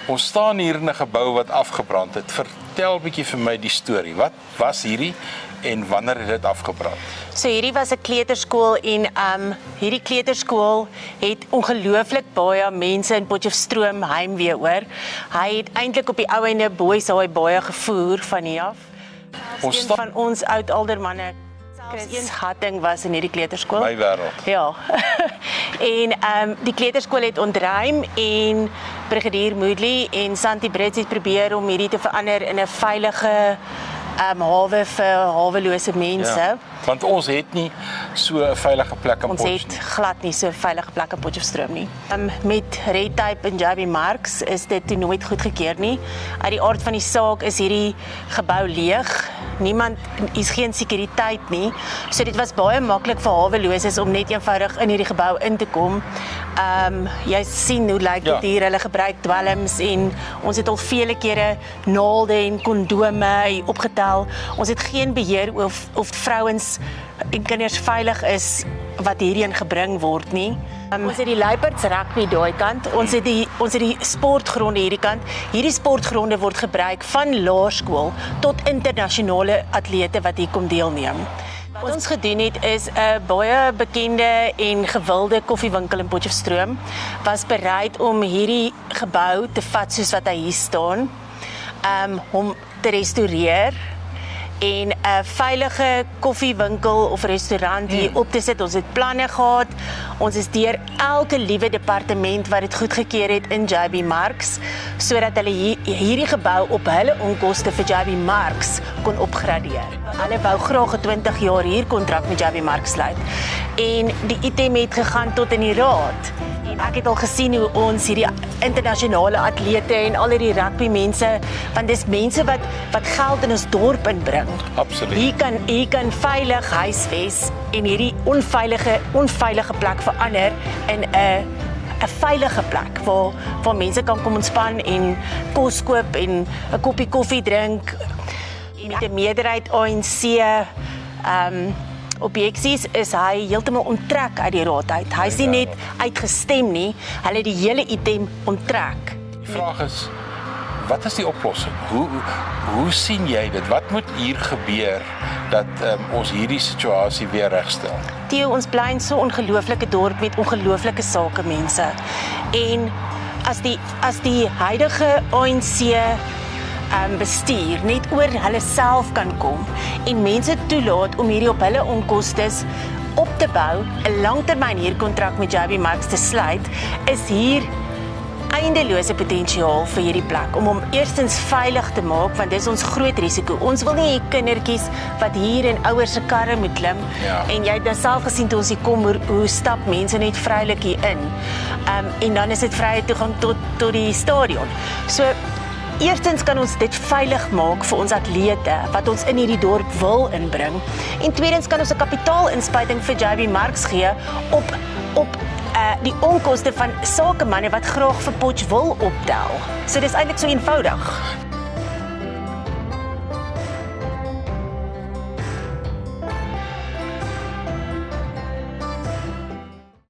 Ons staan hier in 'n gebou wat afgebrand het. Vertel 'n bietjie vir my die storie. Wat was hierdie en wanneer het dit afgebrand? So hierdie was 'n kleuterskool en hierdie kleuterskool het ongelooflik baie mense in Potchefstroom heimwee oor. Hy het eintlik op die ou ende boys baie gevoer van hier af. Een van ons oud aldermanne, een schatting was in hierdie kleuterskool. My wêreld. Ja. En die kleuterskool het ontruim en Brigadier Moodley en Santi Brits het probeer om hierdie te verander in 'n veilige hawe vir hawelose mense. Ja, want ons het nie so 'n veilige plek in Potchefstroom. Ons het glad nie so 'n veilige plek in Potchefstroom nie. Met Red Tape en JB Marks is dit toe nooit goedgekeur nie. Uit die aard van die saak is hierdie gebou leeg. Niemand is geen sekuriteit nie. So dit was baie maklik vir haweloses om net eenvoudig in hierdie gebou in te kom. Jy sien hoe lyk dit hier, hulle gebruik dwelms en ons het al vele kere naalde en kondome opgetel. Ons het geen beheer of vrouens en kinders veilig is wat hierheen gebring word nie. Ons het die Luiperds rugby daai kant, ons het die sportgronde hierdie kant. Hierdie sportgronde word gebruik van laerskool tot internasionale atlete wat hier kom deelneem. Wat ons gedoen het is 'n baie bekende en gewilde koffiewinkel in Potchefstroom was bereid om hierdie gebou te vat soos wat hy hier staan, hom te restoreer en 'n veilige koffiewinkel of restaurant hier op te sit. Ons het planne gehad. Ons is deur elke liewe departement wat dit goedgekeur het in JB Marks sodat hulle hierdie gebou op hulle onkoste vir JB Marks kon opgradeer. Hulle wou graag 'n 20 jaar huurkontrak met JB Marks sluit. En die item het gegaan tot in die raad. Ek het al gesien hoe ons hierdie internasionale atlete en al hierdie rugbymense, want dis mense wat geld in ons dorp inbring. Absoluut. Hier kan veilig huisves en hierdie onveilige plek verander in 'n veilige plek waar mense kan kom ontspan en kos koop en 'n koppie koffie drink. Met 'n meerderheid ANC objeksies is hy heeltemal onttrek uit die raad uit. Hy is nie net uitgestem nie, hulle het die hele item onttrek. Die vraag is, wat is die oplossing? Hoe sien jy dit? Wat moet hier gebeur dat ons hierdie situasie weer regstel? Theo, ons bly in so 'n ongelooflike dorp met ongelooflike sakemense. En as die huidige ANC bestuur net oor hulle self kan kom en mense toelaat om hierdie op hulle onkostes op te bou, 'n langtermyn huurkontrak met JB Marks te sluit, is hier eindelose potensiaal vir hierdie plek om hom eerstens veilig te maak, want dis ons groot risiko. Ons wil nie hê kindertjies wat hier in ouers se karre moet klim en jy het dan self gesien toe ons hier kom hoe stap mense net vrylik hier in. En dan is dit vrye toegang tot die stadion. So eerstens kan ons dit veilig maak vir ons atlete wat ons in hierdie dorp wil inbring. En tweedens kan ons 'n kapitaalinspuiting vir JB Marks gee op die onkoste van sakemanne wat graag vir Potch wil optel. So dis eintlik so eenvoudig.